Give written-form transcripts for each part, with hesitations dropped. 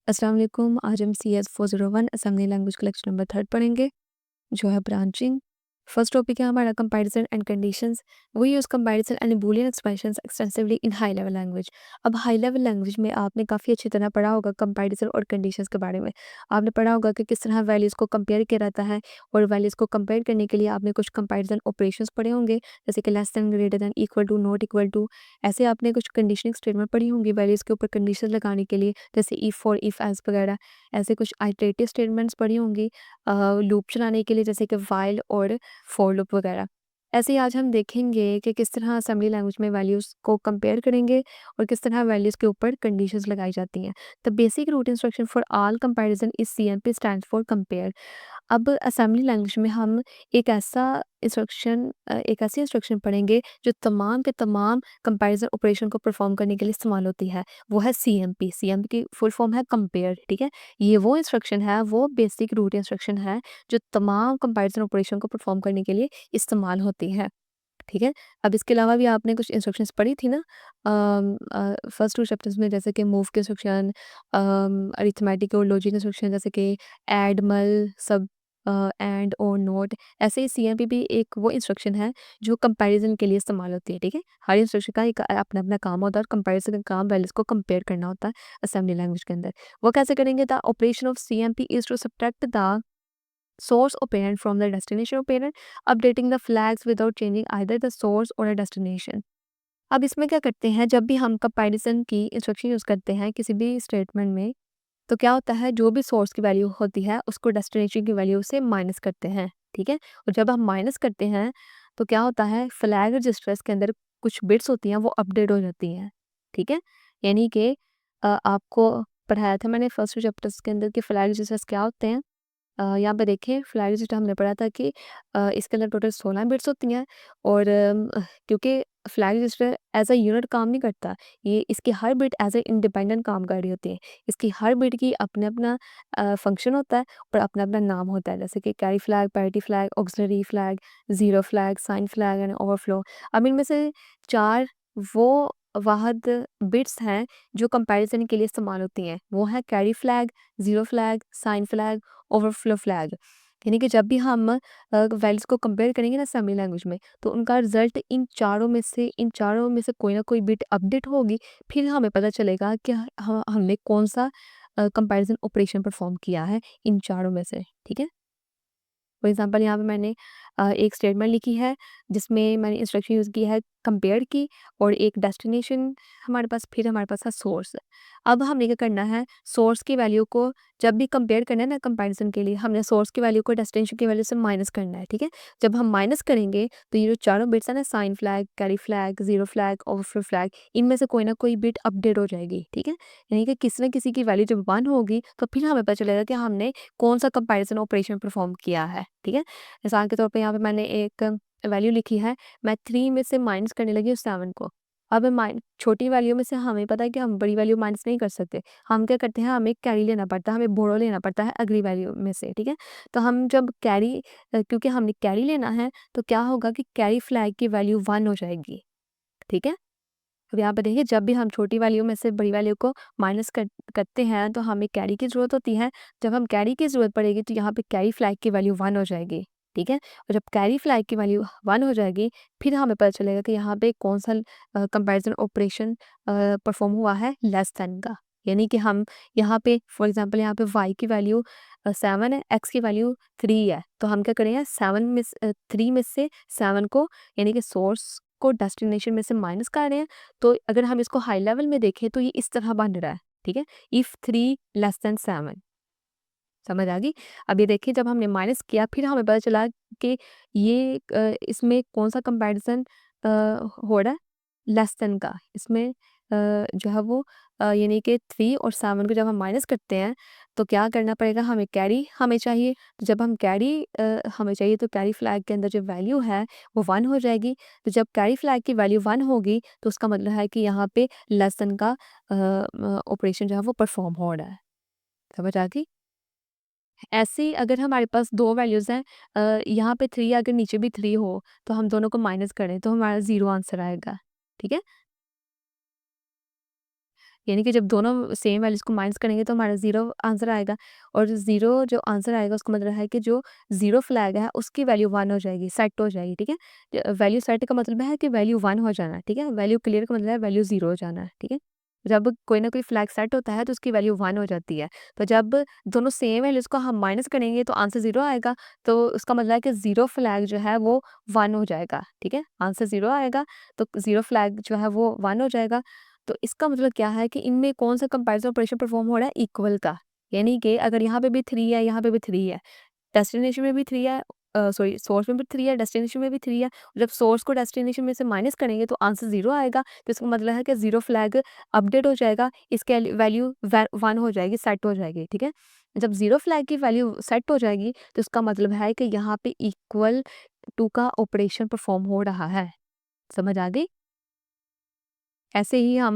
अस्सलाम वालेकुम। आज हम CS 401 assembly language collection number 3 पढ़ेंगे, जो है ब्रांचिंग। फर्स्ट टॉपिक है हमारा comparison and conditions. We use comparison and boolean expressions extensively in high level language. अब हाई लेवल लैंग्वेज में आपने काफ़ी अच्छी तरह पढ़ा होगा कंपैरिजन और कंडीशंस के बारे में। आपने पढ़ा होगा कि किस तरह वैल्यूज़ को कंपेयर किया जाता है, और वैल्यूज़ को कंपेयर करने के लिए आपने कुछ कंपैरिजन ऑपरेशंस पढ़े होंगे, जैसे कि less than, greater than, equal to, not equal to. ऐसे आपने कुछ कंडीशनिंग स्टेटमेंट पढ़ी होंगी वैल्यूज़ के ऊपर कंडीशन लगाने के लिए, जैसे इफ़, फॉर, इफ़, एल्स वगैरह। ऐसे कुछ आइटरेटिव स्टेटमेंट्स पढ़ी होंगी लूप चलाने के लिए, जैसे कि व्हाइल और फॉर लूप वगैरह। ऐसे ही आज हम देखेंगे कि किस तरह असेंबली लैंग्वेज में वैल्यूज़ को कंपेयर करेंगे और किस तरह वैल्यूज़ के ऊपर कंडीशंस लगाई जाती हैं। The basic root instruction for all comparison is CMP stands for compare. अब असेंबली लैंग्वेज में हम एक ऐसी इंस्ट्रक्शन पढ़ेंगे जो तमाम के तमाम कंपैरिजन ऑपरेशन को परफॉर्म करने के लिए इस्तेमाल होती है। वो है CMP। CMP की फुल फॉर्म है कंपेयर, ठीक है। ये वो इंस्ट्रक्शन है, वो बेसिक रूट इंस्ट्रक्शन है जो तमाम कंपैरिजन ऑपरेशन को परफॉर्म करने के लिए इस्तेमाल होती है, ठीक है। अब इसके अलावा भी आपने कुछ इंस्ट्रक्शंस पढ़ी थी ना फर्स्ट 2 चैप्टर्स में, जैसे कि मूव के इंस्ट्रक्शन, अरिथमेटिक और लॉजिक इंस्ट्रक्शन, जैसे कि ऐड, मल, सब, एंड और नोट। ऐसे ही CMP भी एक वो इंस्ट्रक्शन है जो कंपैरिजन के लिए इस्तेमाल होती है, ठीक है। हर इंस्ट्रक्शन का एक अपना-अपना काम होता है, और कंपैरिजन का काम वैल्यूज़ को कंपेयर करना होता है असेंबली लैंग्वेज के अंदर। वो कैसे करेंगे? The operation of CMP is to subtract the source operand from the destination operand, updating the flags without changing either the source or a destination। अब इसमें क्या करते हैं, जब भी हम कंपैरिजन की इंस्ट्रक्शन यूज़ करते हैं किसी भी स्टेटमेंट में, तो क्या होता है, जो भी सोर्स की वैल्यू होती है उसको डेस्टिनेशन की वैल्यू से माइनस करते हैं, ठीक है। और जब हम माइनस करते हैं तो क्या होता है, फ्लैग रजिस्टर्स के अंदर कुछ बिट्स होती हैं वो अपडेट हो जाती हैं, ठीक है। यानी कि आपको पढ़ाया था मैंने फर्स्ट चैप्टर्स के अंदर कि फ्लैग रजिस्टर्स क्या होते हैं। यहाँ पे देखिए, फ्लैग रजिस्टर हमने पढ़ा था कि इसके अंदर टोटल 16 बिट्स होती हैं, और क्योंकि flag register as a unit काम नहीं करता, ये इसकी हर बिट एज ए इंडिपेंडेंट काम कर रही होती है। इसकी हर बिट की अपना अपना फंक्शन होता है और अपना अपना नाम होता है, जैसे कि carry flag, parity flag, auxiliary flag, zero flag, sign flag and overflow. अब इनमें से 4 वो वाहद बिट्स हैं जो कंपैरिजन के लिए इस्तेमाल होती हैं। वो हैं carry flag, zero flag, sign flag, overflow flag. यानी कि जब भी हम वैल्यूज़ को कंपेयर करेंगे ना असेंबली लैंग्वेज में, तो उनका रिजल्ट इन चारों में से कोई ना कोई बिट अपडेट होगी। फिर हमें पता चलेगा कि हमने कौन सा कंपैरिजन ऑपरेशन परफॉर्म किया है इन चारों में से, ठीक है। फॉर एग्जांपल यहाँ पे मैंने एक स्टेटमेंट लिखी है जिसमें मैंने इंस्ट्रक्शन यूज़ की है कंपेयर की, और एक डेस्टिनेशन हमारे पास, फिर हमारे पास है सोर्स। अब हमने क्या करना है, सोर्स की वैल्यू को जब भी कंपेयर करना है ना कंपैरिजन के लिए, हमने सोर्स की वैल्यू को डेस्टिनेशन की वैल्यू से माइनस करना है, ठीक है। जब हम माइनस करेंगे तो ये जो चारों बिट्स है ना, sign flag, carry flag, zero flag, overflow flag, इनमें से कोई ना कोई बिट अपडेट हो जाएगी, ठीक है। यानी कि किसी न किसी की वैल्यू जब 1 होगी तो फिर हमें पता चलेगा कि हमने कौन-सा कंपैरिजन ऑपरेशन परफॉर्म किया है, ठीक है। मिसाल के तौर पे यहाँ पे मैंने एक वैल्यू लिखी है, मैं 3 में से माइनस करने लगी हूँ 7 को। अब माइन छोटी वैल्यू में से हमें पता है कि हम बड़ी वैल्यू माइनस नहीं कर सकते। हम क्या करते हैं, हमें कैरी लेना पड़ता है, हमें बोरो लेना पड़ता है अगली वैल्यू में से, ठीक है। तो हम जब कैरी क्योंकि हमने कैरी लेना है, तो क्या होगा कि कैरी फ्लैग की वैल्यू 1 हो जाएगी, ठीक है। अब यहाँ पे देखिए, जब भी हम छोटी वैल्यू में से बड़ी वैल्यू को माइनस करते हैं तो हमें कैरी की ज़रूरत होती है। जब हम कैरी की ज़रूरत पड़ेगी तो यहाँ पे कैरी फ्लैग की वैल्यू 1 हो जाएगी, ठीक है। और जब कैरी फ्लैग की वैल्यू 1 हो जाएगी, फिर हमें पता चलेगा कि यहाँ पे कौन-सा कंपैरिज़न ऑपरेशन परफ़ॉर्म हुआ है लेस दैन का। यानी कि हम यहाँ पे फॉर एग्ज़ाम्पल यहाँ पे y की वैल्यू 7 है, x की वैल्यू 3 है। तो हम क्या करेंगे, 3 में से 7 को, यानी कि सोर्स को डेस्टिनेशन में से माइनस कर रहे हैं। तो अगर हम इसको हाई लेवल में देखें तो ये इस तरह बन रहा है, ठीक है। इफ 3 लेस देन 7, समझ आ गई। अब ये देखिए, जब हमने माइनस किया फिर हमें पता चला कि ये इसमें कौन सा कंपैरिजन हो रहा है लेस देन का। इसमें जो है वो यानी कि 3 और 7 को जब हम माइनस करते हैं तो क्या करना पड़ेगा, हमें कैरी हमें चाहिए। तो जब हम कैरी हमें चाहिए तो कैरी फ्लैग के अंदर जो वैल्यू है वो 1 हो जाएगी। तो जब कैरी फ्लैग की वैल्यू 1 होगी तो उसका मतलब है कि यहाँ पे लेस देन का ऑपरेशन जो है वो परफॉर्म हो रहा है। समझ आ गई। ऐसे ही अगर हमारे पास 2 वैल्यूज़ हैं, यहाँ पे 3, अगर नीचे भी 3 हो तो हम दोनों को माइनस करें तो हमारा 0 आंसर आएगा, ठीक है। यानी कि जब दोनों सेम वैल्यूज़ को माइनस करेंगे तो हमारा 0 आंसर आएगा, और 0 जो आंसर आएगा उसका मतलब है कि जो 0 फ्लैग है उसकी वैल्यू 1 हो जाएगी, सेट हो जाएगी, ठीक है? वैल्यू सेट का मतलब है कि वैल्यू 1 हो जाना, ठीक है? वैल्यू क्लियर का मतलब है वैल्यू 0 हो जाना, ठीक है? जब कोई ना कोई फ्लैग सेट होता है तो उसकी वैल्यू 1 हो जाती है। तो जब दोनों सेम वैल्यूज़ को हम माइनस करेंगे तो आंसर 0 आएगा, तो उसका मतलब है कि 0 फ्लैग जो है वो 1 हो जाएगा, ठीक है? आंसर 0 आएगा तो 0 फ्लैग जो है वो 1 हो जाएगा। तो इसका मतलब क्या है कि इनमें कौन-सा कंपैरिज़न ऑपरेशन परफ़ॉर्म हो रहा है? इक्वल का। यानी कि अगर यहाँ पे भी 3 है, यहाँ पे भी 3 है, डेस्टिनेशन में भी 3 है, सॉरी सोर्स में भी 3 है, डेस्टिनेशन में भी 3 है। जब सोर्स को डेस्टिनेशन में से माइनस करेंगे तो आंसर 0 आएगा। तो इसका मतलब है कि 0 फ्लैग अपडेट हो जाएगा, इसकी वैल्यू 1 हो जाएगी, सेट हो जाएगी, ठीक है? जब 0 फ्लैग की वैल्यू सेट हो जाएगी तो इसका मतलब है कि यहाँ पे इक्वल टू का ऑपरेशन परफ़ॉर्म हो रहा है। समझ आ गई? ऐसे ही अ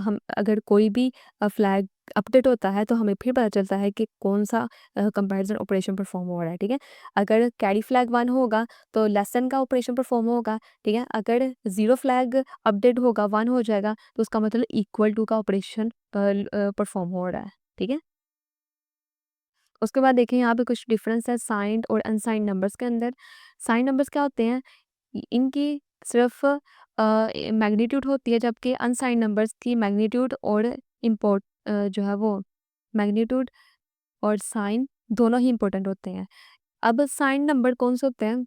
हम अगर कोई भी फ्लैग अपडेट होता है तो हमें फिर पता चलता है कि कौन-सा कंपैरिज़न ऑपरेशन परफ़ॉर्म हो रहा है, ठीक है? अगर कैरी फ्लैग 1 होगा तो लेस देन का ऑपरेशन परफ़ॉर्म होगा, ठीक है? अगर 0 फ्लैग अपडेट होगा, 1 हो जाएगा तो उसका मतलब इक्वल टू का ऑपरेशन परफ़ॉर्म हो रहा है, ठीक है? उसके बाद देखिए यहाँ पे कुछ डिफरेंस है साइंड और अनसाइंड नंबर्स के अंदर। साइंड नंबर्स क्या होते हैं? इनकी सिर्फ़ मैग्नीट्यूड होती है, जबकि अनसाइंड नंबर्स की मैग्नीट्यूड और जो है वो मैग्नीट्यूड और साइन दोनों ही इम्पोर्टेंट होते हैं। अब साइंड नंबर कौन-से होते हैं?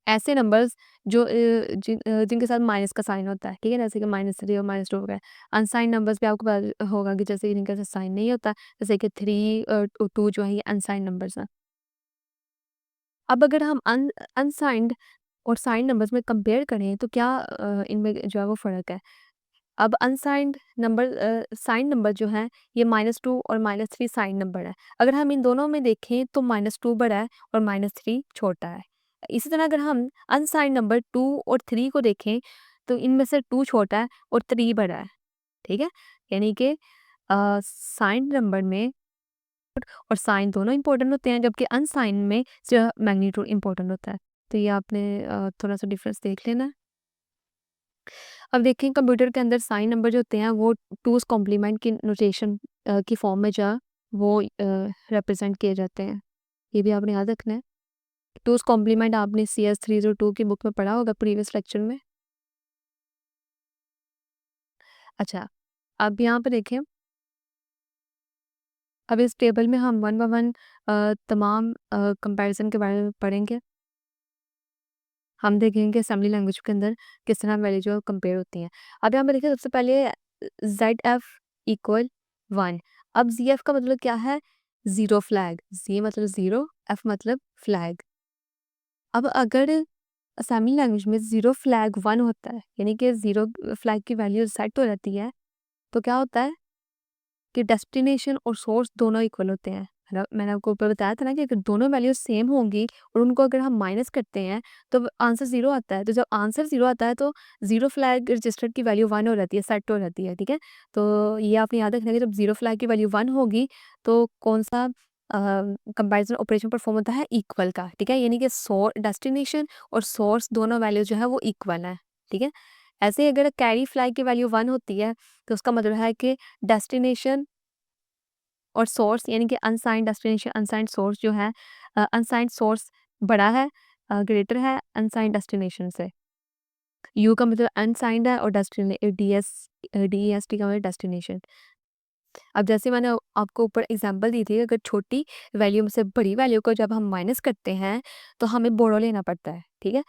ऐसे नंबर्स जो जिनके साथ माइनस का साइन होता है, ठीक है? जैसे कि -3 और -2 हो गए। अनसाइंड नंबर्स भी आपको पता होगा कि जैसे कि जिनके साथ साइन नहीं होता, जैसे कि 3 2 जो है ये अनसाइंड नंबर्स हैं। अब अगर हम अनसाइंड और साइंड नंबर्स में कंपेयर करें तो क्या इनमें जो है वो फ़र्क है? अब अनसाइंड नंबर साइन नंबर जो है ये -2 और -3 साइन नंबर है। अगर हम इन दोनों में देखें तो -2 बड़ा है और -3 छोटा है। इसी तरह अगर हम अनसाइंड नंबर 2 और 3 को देखें तो इनमें से 2 छोटा है और 3 बड़ा है, ठीक है? यानी कि साइन नंबर में और साइन दोनों इम्पोर्टेंट होते हैं, जबकि अनसाइन में सिर्फ मैग्नीट्यूड इम्पोर्टेंट होता है। तो ये आपने थोड़ा-सा डिफरेंस देख लेना है। अब देखिए कंप्यूटर के अंदर साइन नंबर जो होते हैं वो टूज़ कॉम्प्लीमेंट की नोटेशन की फॉर्म में जो है वो रिप्रेजेंट किए जाते हैं। ये भी आपने याद रखना है। टूज़ कॉम्प्लीमेंट आपने CS 302 की बुक में पढ़ा होगा प्रीवियस लेक्चर में। अच्छा, अब यहाँ पे देखें, अब इस टेबल में हम वन बाय वन तमाम कंपैरिज़न के बारे में पढ़ेंगे। हम देखेंगे असेंबली लैंग्वेज के अंदर किस तरह वैल्यू जो कंपेयर होती हैं। अब यहाँ पे देखिए सबसे पहले ZF इक्वल 1। अब ZF का मतलब क्या है? Zero flag. Z मतलब ज़ीरो, F मतलब फ्लैग। अब अगर असेंबली लैंग्वेज में ज़ीरो फ्लैग 1 होता है, यानी कि ज़ीरो फ्लैग की वैल्यू सेट हो जाती है, तो क्या होता है कि डेस्टिनेशन और सोर्स दोनों इक्वल होते हैं। है ना? मैंने आपको ऊपर बताया था ना कि अगर दोनों वैल्यूज़ सेम होंगी और उनको अगर हम माइनस करते हैं तो आंसर 0 आता है। तो जब आंसर 0 आता है तो 0 फ्लैग रजिस्टर्ड की वैल्यू 1 हो जाती है, सेट हो जाती है, ठीक है? तो ये आपने याद रखना है कि जब 0 फ्लैग की वैल्यू 1 होगी तो कौन-सा कंपैरिज़न ऑपरेशन परफॉर्म होता है? इक्वल का, ठीक है? यानी कि डेस्टिनेशन और सोर्स दोनों वैल्यू जो है वो इक्वल है, ठीक है? ऐसे ही अगर कैरी फ्लैग की वैल्यू 1 होती है तो उसका मतलब है कि डेस्टिनेशन और सोर्स यानी कि अनसाइंड डेस्टिनेशन अनसाइंड सोर्स जो है अनसाइंड सोर्स बड़ा है, ग्रेटर है अनसाइंड डेस्टिनेशन से। यू का मतलब अनसाइंड है और DEST का मतलब डेस्टिनेशन। अब जैसे मैंने आपको ऊपर एग्जांपल दी थी, अगर छोटी वैल्यू में से बड़ी वैल्यू को जब हम माइनस करते हैं तो हमें बोरो लेना पड़ता है, ठीक है?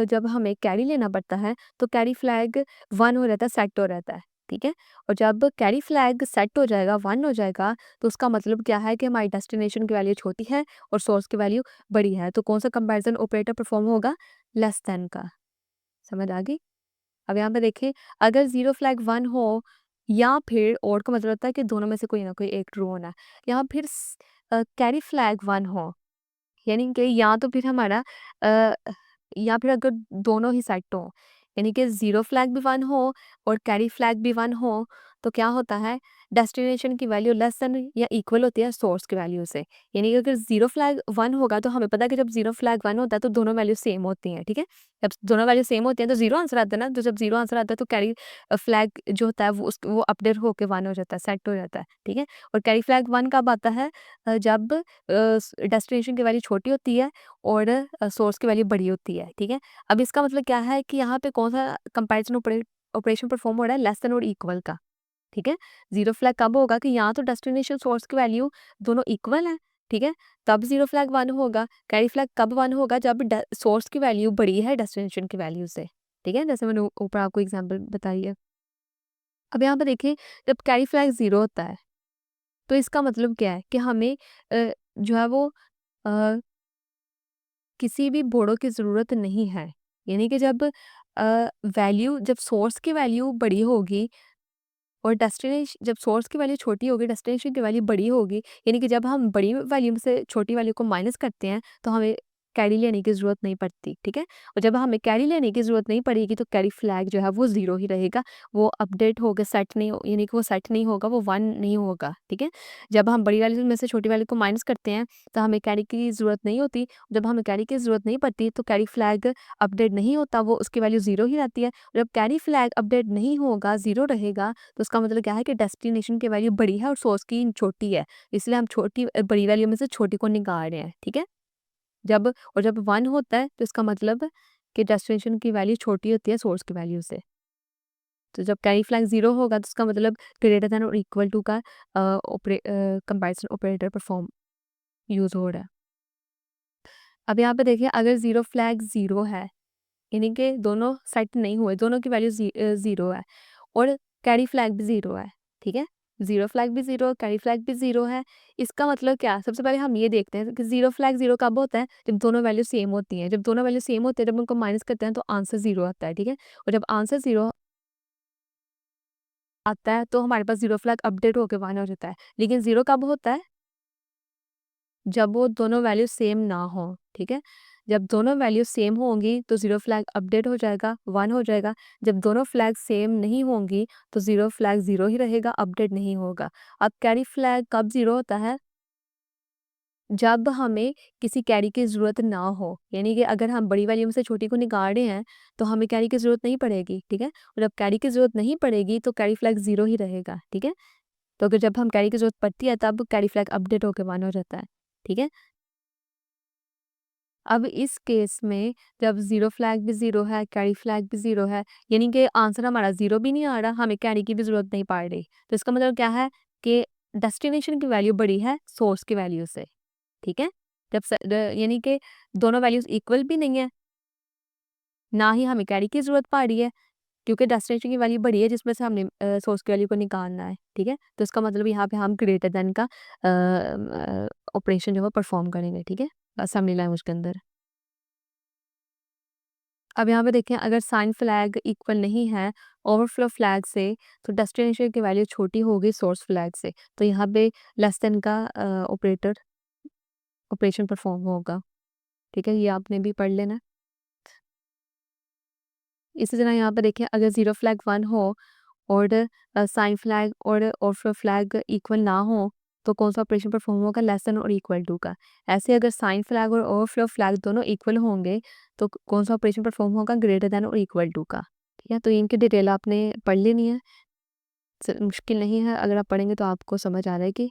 जब हमें कैरी लेना पड़ता है तो कैरी फ्लैग 1 हो रहता है, सेट हो रहता है, ठीक है? और जब कैरी फ्लैग सेट हो जाएगा, 1 हो जाएगा, तो उसका मतलब क्या है कि हमारी डेस्टिनेशन की वैल्यू छोटी है और सोर्स की वैल्यू बड़ी है। तो कौन-सा कंपैरिज़न ऑपरेटर परफॉर्म होगा? लेस दैन का। समझ आ गई? अब यहाँ पे देखिए, अगर ज़ीरो फ्लैग 1 हो या फिर और का मतलब होता है कि दोनों में से कोई ना कोई एक ट्रू होना है। या फिर कैरी फ्लैग 1 हो, यानी कि या तो फिर हमारा अ, या फिर अगर दोनों ही सेट हों, यानी कि ज़ीरो फ्लैग भी 1 हो और कैरी फ्लैग भी 1 हो, तो क्या होता है, डेस्टिनेशन की वैल्यू लेस देन या इक्वल होती है सोर्स की वैल्यू से। यानी कि अगर ज़ीरो फ्लैग 1 होगा तो हमें पता है कि जब ज़ीरो फ्लैग 1 होता है तो दोनों वैल्यू सेम होती हैं, ठीक है? जब दोनों वैल्यू सेम होती हैं तो ज़ीरो आंसर आता है ना, तो जब ज़ीरो आंसर आता है तो कैरी फ्लैग जो होता है वो अपडेट होके 1 हो जाता है, सेट हो जाता है, ठीक है? और कैरी फ्लैग 1 कब आता है? जब डेस्टिनेशन की वैल्यू छोटी होती है और सोर्स की वैल्यू बड़ी होती है, ठीक है? अब इसका मतलब क्या है कि यहाँ पे कौन-सा कंपैरिज़न ऑपरेशन परफॉर्म हो रहा है, लेस देन और इक्वल का, ठीक है? ज़ीरो फ्लैग कब होगा कि यहाँ तो डेस्टिनेशन सोर्स की वैल्यू दोनों इक्वल हैं, ठीक है? तब ज़ीरो फ्लैग 1 होगा। कैरी फ्लैग कब 1 होगा जब डे सोर्स की वैल्यू बड़ी है डेस्टिनेशन की वैल्यू से, ठीक है? जैसे मैंने ऊपर आपको एग्ज़ाम्पल बताई है। अब यहाँ पे देखिए, जब कैरी फ्लैग 0 होता है, तो इसका मतलब क्या है कि हमें जो है वो अ, किसी भी बोड़ो की ज़रूरत नहीं है। यानी कि जब सोर्स की वैल्यू बड़ी होगी और जब सोर्स की वैल्यू छोटी होगी, डेस्टिनेशन की वैल्यू बड़ी होगी, यानी कि जब हम बड़ी वैल्यू में से छोटी वैल्यू को माइनस करते हैं, तो हमें कैरी लेने की ज़रूरत नहीं पड़ती, ठीक है? और जब हमें कैरी लेने की ज़रूरत नहीं पड़ेगी, तो कैरी फ्लैग जो है वो 0 ही रहेगा, वो अपडेट होके सेट नहीं हो यानी कि वो सेट नहीं होगा, वो 1 नहीं होगा, ठीक है? जब हम बड़ी वैल्यू में से छोटी वैल्यू को माइनस करते हैं, तो हमें कैरी की ज़रूरत नहीं होती। जब हमें कैरी की ज़रूरत नहीं पड़ती, तो कैरी फ्लैग अपडेट नहीं होता, वो उसकी वैल्यू 0 ही रहती है। जब कैरी फ्लैग अपडेट नहीं होगा, 0 रहेगा, तो उसका मतलब क्या है कि डेस्टिनेशन की वैल्यू बड़ी है और सोर्स की छोटी है, इसलिए हम बड़ी वैल्यू में से छोटी को निकाल रहे हैं, ठीक है? जब 1 होता है तो इसका मतलब कि डेस्टिनेशन की वैल्यू छोटी होती है सोर्स की वैल्यू से। तो जब कैरी फ्लैग 0 होगा तो इसका मतलब ग्रेटर दैन और इक्वल टू का कंपैरिजन ऑपरेटर परफॉर्म यूज़ हो रहा है। अब यहाँ पे देखिए, अगर ज़ीरो फ्लैग 0 है, यानी कि दोनों सेट नहीं हुए, दोनों की वैल्यू 0 है और कैरी फ्लैग भी 0 है, ठीक है? ज़ीरो फ्लैग भी 0, कैरी फ्लैग भी 0 है। इसका मतलब क्या? सबसे पहले हम ये देखते हैं कि ज़ीरो फ्लैग 0 कब होता है? जब दोनों वैल्यू सेम होती हैं। जब दोनों वैल्यू सेम होती है, जब उनको माइनस करते हैं तो आंसर 0 आता है, ठीक है? और जब आंसर 0 आता है तो हमारे पास ज़ीरो फ्लैग अपडेट होके 1 हो जाता है। लेकिन 0 कब होता है? जब वो दोनों वैल्यू सेम ना हो, ठीक है? जब दोनों वैल्यू सेम होंगी तो ज़ीरो फ्लैग अपडेट हो जाएगा, 1 हो जाएगा। जब दोनों फ्लैग सेम नहीं होंगी तो ज़ीरो फ्लैग 0 ही रहेगा, अपडेट नहीं होगा। अब कैरी फ्लैग कब 0 होता है? जब हमें किसी कैरी की ज़रूरत ना हो, यानी कि अगर हम बड़ी वैल्यू में से छोटी को निकाल रहे हैं, तो हमें कैरी की ज़रूरत नहीं पड़ेगी, ठीक है? और जब कैरी की ज़रूरत नहीं पड़ेगी तो कैरी फ्लैग 0 ही रहेगा, ठीक है? तो अगर जब हम कैरी की ज़रूरत पड़ती है तब कैरी फ्लैग अपडेट होके 1 हो जाता है, ठीक है? अब इस केस में जब ज़ीरो फ्लैग भी 0 है, कैरी फ्लैग भी 0 है, यानी कि आंसर हमारा 0 भी नहीं आ रहा, हमें कैरी की भी ज़रूरत नहीं पड़ रही। तो इसका मतलब क्या है कि डेस्टिनेशन की वैल्यू बड़ी है सोर्स की वैल्यू से, ठीक है? यानी कि दोनों वैल्यूज़ इक्वल भी नहीं है, ना ही हमें कैरी की ज़रूरत पड़ रही है, क्योंकि डेस्टिनेशन की वैल्यू बड़ी है जिसमें से हमने सोर्स की वैल्यू को निकालना है, ठीक है? तो इसका मतलब यहाँ पे हम ग्रेटर दैन का ऑपरेशन जो है परफॉर्म करेंगे, ठीक है? असेंबली लैंग्वेज के अंदर। अब यहाँ पे देखें, अगर साइन फ्लैग इक्वल नहीं है ओवरफ्लो फ्लैग से, तो डेस्टिनेशन की वैल्यू छोटी होगी सोर्स फ्लैग से। तो यहाँ पे लेस देन का ऑपरेशन परफॉर्म होगा, ठीक है? ये आपने भी पढ़ लेना। इसी तरह यहाँ पे देखिए, अगर ज़ीरो फ्लैग 1 हो और साइन फ्लैग और ओवरफ्लो फ्लैग इक्वल ना हो, तो कौन-सा ऑपरेशन परफॉर्म होगा? लेस देन और इक्वल टू का। ऐसे अगर साइन फ्लैग और ओवरफ्लो फ्लैग दोनों इक्वल होंगे, तो कौन-सा ऑपरेशन परफॉर्म होगा? ग्रेटर देन और इक्वल टू का, ठीक है? तो इनकी डिटेल आपने पढ़ लेनी है। मुश्किल नहीं है, अगर आप पढ़ेंगे तो आपको समझ आ जाएगी।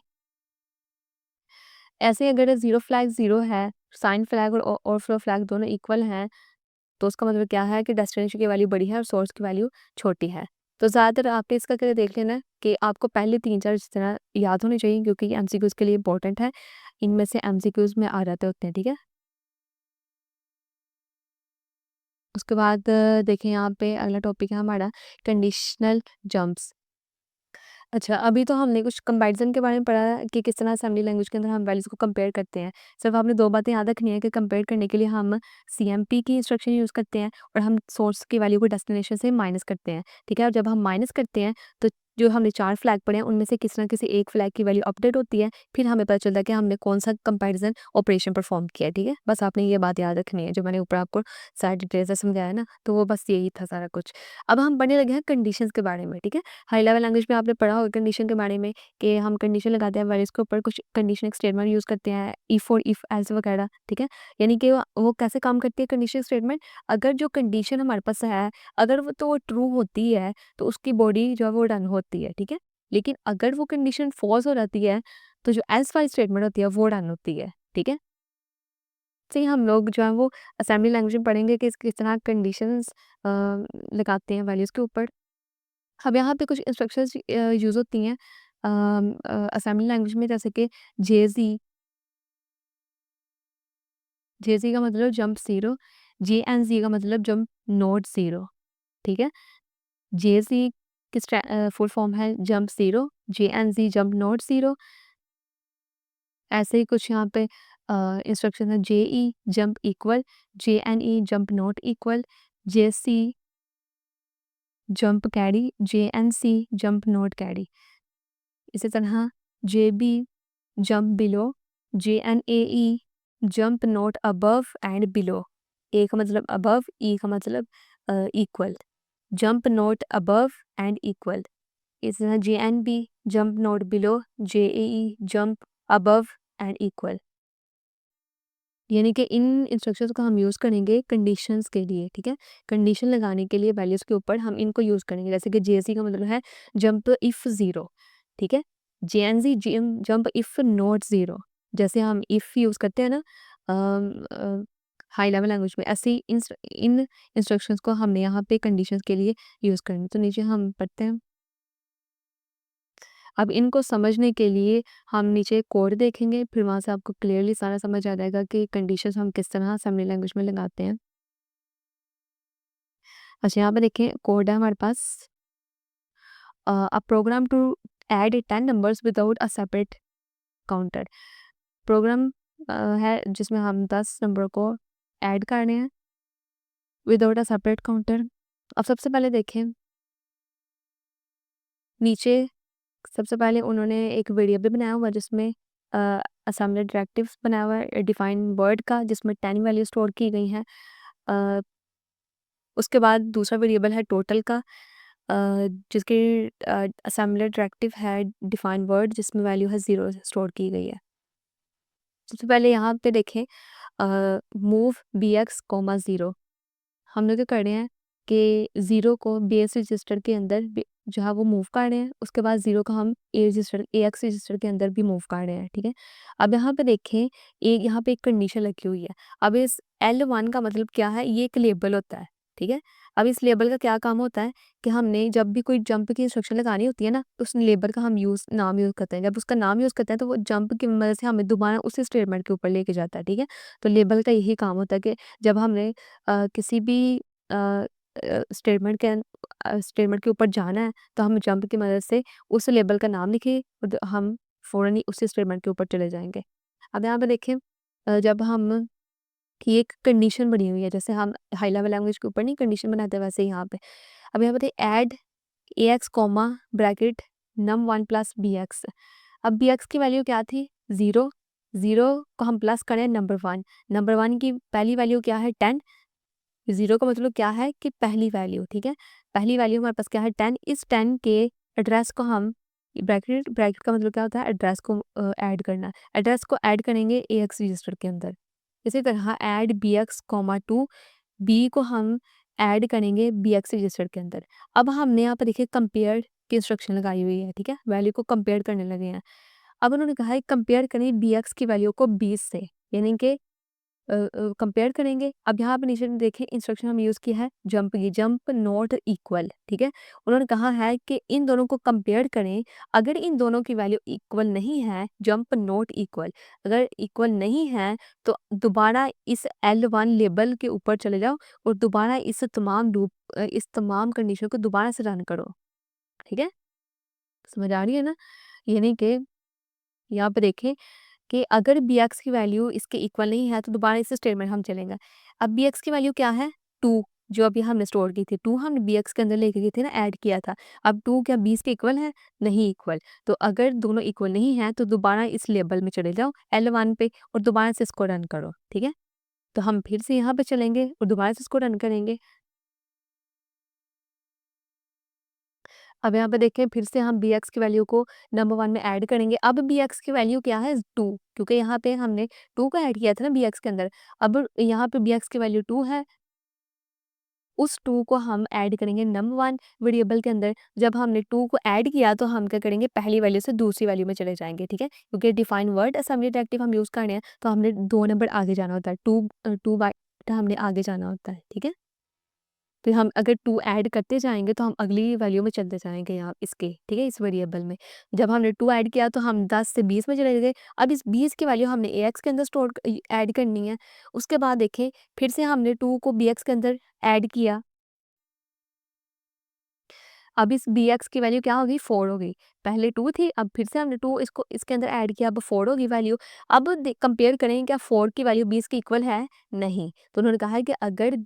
ऐसे ही अगर ज़ीरो फ्लैग 0 है, साइन फ्लैग और ओवरफ्लो फ्लैग दोनों इक्वल हैं, तो उसका मतलब क्या है कि डेस्टिनेशन की वैल्यू बड़ी है और सोर्स की वैल्यू छोटी है। तो ज़्यादातर आपने इसका करके देख लेना है कि आपको पहले 3-4 जिस तरह याद होने चाहिए, क्योंकि ये एमसीक्यूज़ के लिए इम्पोर्टेंट है। इनमें से एमसीक्यूज़ में आ जाते होते हैं, ठीक है? उसके बाद देखें, यहाँ पे अगला टॉपिक है हमारा कंडीशनल जंप्स। अच्छा, अभी तो हमने कुछ कंपैरिज़न के बारे में पढ़ा कि किस तरह असेंबली लैंग्वेज के अंदर हम वैल्यूज़ को कंपेयर करते हैं। सिर्फ़ आपने 2 बातें याद रखनी है कि कंपेयर करने के लिए हम सीएमपी की इंस्ट्रक्शन यूज़ करते हैं और हम सोर्स की वैल्यू को डेस्टिनेशन से माइनस करते हैं, ठीक है? और जब हम माइनस करते हैं, तो जो हमने 4 फ्लैग पढ़े हैं उनमें से किसी न किसी एक फ्लैग की वैल्यू अपडेट होती है, फिर हमें पता चलता है कि हमने कौन-सा कंपैरिज़न ऑपरेशन परफ़ॉर्म किया है, ठीक है? बस आपने ये बात याद रखनी है, जो मैंने ऊपर आपको सारी डिटेल से समझाया ना, तो वो बस यही था सारा कुछ। अब हम पढ़ने लगे हैं कंडीशंस के बारे में, ठीक है? हाई लेवल लैंग्वेज में आपने पढ़ा होगा कंडीशन के बारे में कि हम कंडीशन लगाते हैं वैल्यूज़ के ऊपर, कुछ कंडीशनल स्टेटमेंट यूज़ करते हैं, इफ और इफ एल्स वगैरह, ठीक है? यानी कि वो कैसे काम करती है कंडीशनल स्टेटमेंट, अगर जो कंडीशन हमारे पास है, अगर वो ट्रू होती है, तो उसकी बॉडी जो है वो रन होती है, ठीक है? लेकिन अगर वो कंडीशन फ़ॉल्स हो जाती है, तो जो एल्स वाली स्टेटमेंट होती है वो रन होती है, ठीक है? से ही हम लोग जो है वो असेंबली लैंग्वेज में पढ़ेंगे कि किस तरह कंडीशंस लगाते हैं वैल्यूज़ के ऊपर। अब यहाँ पे कुछ इंस्ट्रक्शंस यूज़ होती हैं असेंबली लैंग्वेज में, जैसे कि जेज़ी, जेज़ी का मतलब जंप ज़ीरो, जेएनज़ी का मतलब जंप नोट ज़ीरो, ठीक है? जेज़ी की फुल फॉर्म है jump zero, JNZ jump not zero. ऐसे ही कुछ यहाँ पे इंस्ट्रक्शन है JE jump equal, JNE jump not equal, JC jump carry, JNC jump not carry. इसी तरह JB jump below, JNAE jump not above and below. A का मतलब अबव, ई का मतलब equal, jump not above and equal. इसी तरह JNB jump not below, JAE jump above and equal. यानी कि इन इंस्ट्रक्शंस को हम यूज़ करेंगे कंडीशंस के लिए, ठीक है? कंडीशन लगाने के लिए वैल्यूज़ के ऊपर हम इनको यूज़ करेंगे। जैसे कि जेसी का मतलब है जंप इफ ज़ीरो, ठीक है? जेएनज़ी जंप इफ नॉट ज़ीरो। जैसे हम इफ यूज़ करते हैं ना हाई लेवल लैंग्वेज में, ऐसे ही इन इंस्ट्रक्शंस को हमने यहाँ पे कंडीशंस के लिए यूज़ करना है। तो नीचे हम पढ़ते हैं। अब इनको समझने के लिए हम नीचे कोड देखेंगे, फिर वहाँ से आपको क्लियरली सारा समझ आ जाएगा कि कंडीशंस हम किस तरह असेंबली लैंग्वेज में लगाते हैं। अच्छा, यहाँ पे देखें कोड है हमारे पास, a program to add 10 numbers without a separate counter. Program है जिसमें हम 10 नंबर को ऐड करने हैं विदाउट अ सेपरेट काउंटर। अब सबसे पहले देखें नीचे, सबसे पहले उन्होंने एक वेरिएबल बनाया हुआ है जिसमें असेंबली डायरेक्टिव्स बनाया हुआ है डिफाइन वर्ड का, जिसमें 10 वैल्यू स्टोर की गई हैं। अ, उसके बाद दूसरा वेरिएबल है टोटल का, अ, जिसकी असेंबली डायरेक्टिव है डिफाइन वर्ड, जिसमें वैल्यू है 0 स्टोर की गई है। सबसे पहले यहाँ पे देखें move B X comma zero. हम लोग क्या कर रहे हैं कि ज़ीरो को बेस रजिस्टर के अंदर जो है वो मूव कर रहे हैं, उसके बाद ज़ीरो को हम ए एक्स रजिस्टर के अंदर भी मूव कर रहे हैं, ठीक है? अब यहाँ पे देखें, एक यहाँ पे एक कंडीशन लगी हुई है। अब इस L1 का मतलब क्या है, ये एक लेबल होता है, ठीक है? अब इस लेबल का क्या काम होता है कि हमने जब भी कोई जंप की इंस्ट्रक्शन लगानी होती है ना, तो उस लेबल का हम नाम यूज़ करते हैं। जब उसका नाम यूज़ करते हैं तो वो जंप की मदद से हमें दोबारा उसी स्टेटमेंट के ऊपर लेके जाता है, ठीक है? तो लेबल का यही काम होता है कि जब हमने किसी भी अ स्टेटमेंट के ऊपर जाना है, तो हम जंप की मदद से उस लेबल का नाम लिखें और हम फ़ौरन ही उसी स्टेटमेंट के ऊपर चले जाएँगे। अब यहाँ पे देखें, जब हम की एक कंडीशन बनी हुई है, जैसे हम हाई लेवल लैंग्वेज के ऊपर नहीं कंडीशन बनाते, वैसे ही यहाँ पे। अब यहाँ पे add A X comma bracket num1 plus B X. अब बी एक्स की वैल्यू क्या थी? 0, 0 को हम प्लस करें नंबर 1, नंबर 1 की पहली वैल्यू क्या है? 10। 0 का मतलब क्या है कि पहली वैल्यू, ठीक है? पहली वैल्यू हमारे पास क्या है? 10। इस 10 के एड्रेस को हम ब्रैकेट ब्रैकेट का मतलब क्या होता है? एड्रेस को ऐड करना। एड्रेस को ऐड करेंगे एक्स रजिस्टर के अंदर। इसी तरह add B X comma 2, B को हम ऐड करेंगे बी एक्स रजिस्टर के अंदर। अब हमने यहाँ पर देखिए कंपेयर की इंस्ट्रक्शन लगाई हुई है, ठीक है? वैल्यू को कंपेयर करने लगे हैं। अब उन्होंने कहा है कंपेयर करें बी एक्स की वैल्यू को 20 से, यानी कि कंपेयर करेंगे। अब यहाँ पे नीचे में देखें इंस्ट्रक्शन हम यूज़ किया है जंप की, जंप नॉट इक्वल, ठीक है? उन्होंने कहा है कि इन दोनों को कंपेयर करें, अगर इन दोनों की वैल्यू इक्वल नहीं है, जंप नॉट इक्वल, अगर इक्वल नहीं है तो दोबारा इस L1 लेबल के ऊपर चले जाओ और दोबारा इस तमाम कंडीशन को दोबारा से रन करो, ठीक है? समझ आ रही है ना? यानी कि यहाँ पे देखें कि अगर बी एक्स की वैल्यू इसके इक्वल नहीं है तो दोबारा इस स्टेटमेंट हम चलेंगे। अब बी एक्स की वैल्यू क्या है? 2, जो अभी हमने स्टोर की थी, 2 हमने bx के अंदर लेके गए थे ना, ऐड किया था। अब 2 क्या 20 के इक्वल है? नहीं इक्वल। तो अगर दोनों इक्वल नहीं हैं, तो दोबारा इस लेबल में चले जाओ L1 पे और दोबारा से इसको रन करो, ठीक है? तो हम फिर से यहाँ पे चलेंगे और दोबारा से इसको रन करेंगे। अब यहाँ पे देखें, फिर से हम bx की वैल्यू को नंबर 1 में ऐड करेंगे। अब bx की वैल्यू क्या है? 2, क्योंकि यहाँ पे हमने 2 को ऐड किया था ना bx के अंदर। अब यहाँ पे bx की वैल्यू 2 है, उस 2 को हम ऐड करेंगे नंबर 1 वेरिएबल के अंदर। जब हमने 2 को ऐड किया तो हम क्या करेंगे, पहली वैल्यू से दूसरी वैल्यू में चले जाएँगे, ठीक है? क्योंकि डिफाइन वर्ड असेंबली डायरेक्टिव हम यूज़ कर रहे हैं, तो हमने 2 नंबर आगे जाना होता है। 2 बाय हमने आगे जाना होता है, ठीक है? फिर हम अगर 2 ऐड करते जाएँगे तो हम अगली वैल्यू में चलते जाएँगे यहाँ इसके, ठीक है? इस वेरिएबल में। जब हमने 2 ऐड किया तो हम 10 से 20 में चले गए। अब इस 20 की वैल्यू हमने ax के अंदर ऐड करनी है। उसके बाद देखें, फिर से हमने 2 को bx के अंदर ऐड किया। अब इस bx की वैल्यू क्या हो गई? 4 हो गई। पहले 2 थी, अब फिर से हमने 2 इसको इसके अंदर ऐड किया, अब 4 हो गई वैल्यू। अब कंपेयर करें, क्या 4 की वैल्यू 20 के इक्वल है? नहीं। तो उन्होंने कहा है कि अगर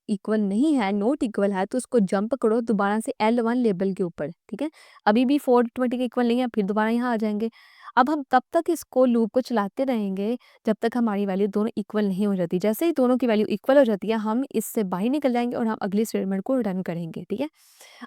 इक्वल नहीं है, नॉट इक्वल है, तो उसको जंप करो दोबारा से L1 लेबल के ऊपर, ठीक है? अभी भी 4 20 के इक्वल नहीं है, फिर दोबारा यहाँ आ जाएँगे। अब हम तब तक इसको लूप को चलाते रहेंगे जब तक हमारी वैल्यू दोनों इक्वल नहीं हो जाती। जैसे ही दोनों की वैल्यू इक्वल हो जाती है, हम इससे बाहर निकल जाएँगे और हम अगली स्टेटमेंट को रन करेंगे, ठीक है?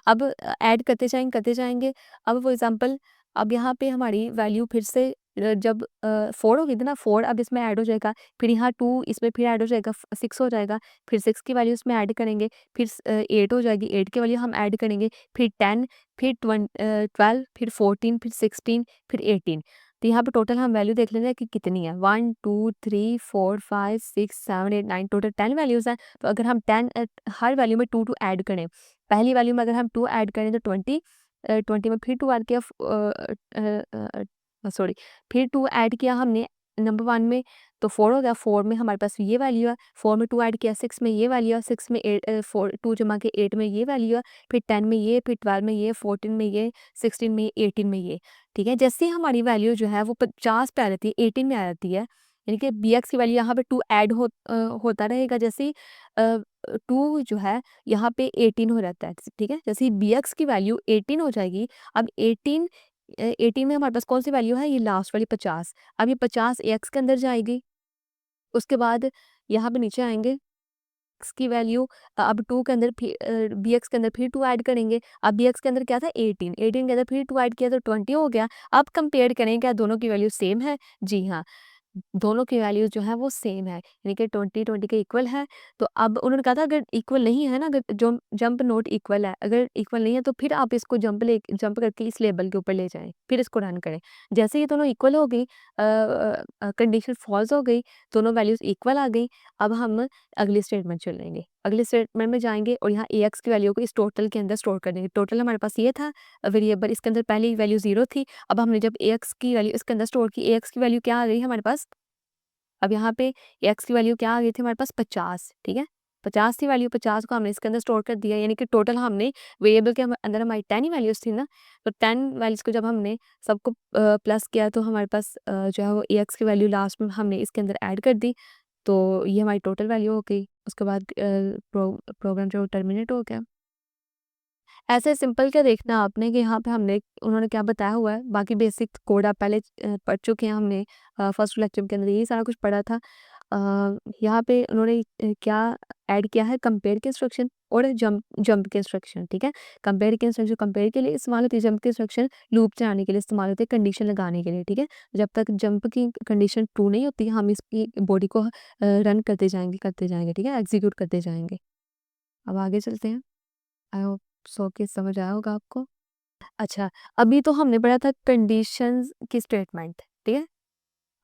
अब ऐड करते जाएँगे। अब फॉर एग्ज़ाम्पल, अब यहाँ पे हमारी वैल्यू फिर से जब 4 हो गई थी ना, 4 अब इसमें ऐड हो जाएगा, फिर यहाँ 2 इसमें फिर ऐड हो जाएगा, 6 हो जाएगा, फिर 6 की वैल्यू इसमें ऐड करेंगे, फिर 8 हो जाएगी, 8 की वैल्यू हम ऐड करेंगे, फिर 10, फिर 12, फिर 14, फिर 16, फिर 18। तो यहाँ पे टोटल हम वैल्यू देख लेंगे कि कितनी है, 1, 2, 3, 4, 5, 6, 7, 8, 9, टोटल 10 वैल्यूज़ हैं। तो अगर हम 10 हर वैल्यू में 2 ऐड करें, पहली वैल्यू में अगर हम 2 ऐड करें तो 20, 20 में फिर 2 ऐड किया, सॉरी, फिर 2 ऐड किया हमने नंबर 1 में, तो 4 हो गया। 4 में हमारे पास ये वैल्यू है, 4 में 2 ऐड किया, 6 में ये वैल्यू है, 6 में 4 2 जमा के 8 में ये वैल्यू है, फिर 10 में ये, फिर 12 में ये, 14 में ये, 16 में ये, 18 में ये, ठीक है? जैसे ही हमारी वैल्यू जो है वो 50 पे आ जाती है, 18 में आ जाती है, यानी कि bx की वैल्यू यहाँ पे 2 ऐड होता रहेगा। जैसे ही 2 जो है यहाँ पे 18 हो जाता है, ठीक है? जैसे ही bx की वैल्यू 18 हो जाएगी, अब 18 में हमारे पास कौन-सी वैल्यू है? ये लास्ट वाली 50। अब ये 50 x के अंदर जाएगी, उसके बाद यहाँ पे नीचे आएँगे, x की वैल्यू अब 2 के अंदर bx के अंदर फिर 2 ऐड करेंगे। अब bx के अंदर क्या था? 18, 18 के अंदर फिर 2 ऐड किया तो 20 हो गया। अब कंपेयर करें, क्या दोनों की वैल्यू सेम है? जी हाँ। दोनों की वैल्यूज़ जो है वो सेम है, यानी कि 20, 20 के इक्वल है। तो अब उन्होंने कहा था अगर इक्वल नहीं है ना, अगर जंप नोट इक्वल है, अगर इक्वल नहीं है तो फिर आप इसको जंप करके इस लेबल के ऊपर ले जाएँ, फिर इसको रन करें। जैसे ही दोनों इक्वल हो गई, कंडीशन फॉल्स हो गई, दोनों वैल्यूज़ इक्वल आ गई, अब हम अगली स्टेटमेंट चलेंगे। अगली स्टेटमेंट में जाएँगे और यहाँ ax की वैल्यू को इस टोटल के अंदर स्टोर कर देंगे। टोटल हमारे पास ये था वेरिएबल, इसके अंदर पहली वैल्यू 0 थी। अब हमने जब ax की वैल्यू इसके अंदर स्टोर की, ax की वैल्यू क्या आ गई हमारे पास? अब यहाँ पे x की वैल्यू क्या आ गई थी हमारे पास? 50, ठीक है? 50 थी वैल्यू, 50 को हमने इसके अंदर स्टोर कर दिया, यानी कि टोटल हमने वेरिएबल के अंदर हमारी 10 ही वैल्यूज़ थी ना, तो 10 वैल्यूज़ को जब हमने सबको प्लस किया तो हमारे पास जो है वो ax की वैल्यू लास्ट में हमने इसके अंदर ऐड कर दी, तो ये हमारी टोटल वैल्यू हो गई। उसके बाद प्रोग्राम जो टर्मिनेट हो गया। ऐसे सिंपल क्या देखना आपने कि यहाँ पे हमने उन्होंने क्या बताया हुआ है, बाकी बेसिक कोड आप पहले पढ़ चुके हैं, हमने फर्स्ट लेक्चर के अंदर यही सारा कुछ पढ़ा था। यहाँ पे उन्होंने क्या ऐड किया है, कंपेयर के इंस्ट्रक्शन और जंप जंप के इंस्ट्रक्शन, ठीक है? कंपेयर के इंस्ट्रक्शन कंपेयर के लिए इस्तेमाल होती है, जंप के इंस्ट्रक्शन लूप चलाने के लिए इस्तेमाल होते हैं, कंडीशन लगाने के लिए, ठीक है? जब तक जंप की कंडीशन ट्रू नहीं होती, हम इसकी बॉडी को रन करते जाएँगे, ठीक है? एग्ज़ीक्यूट करते जाएँगे। अब आगे चलते हैं। आई होप सो कि समझ आया होगा आपको। अच्छा, अभी तो हमने पढ़ा था कंडीशंस की स्टेटमेंट, ठीक है?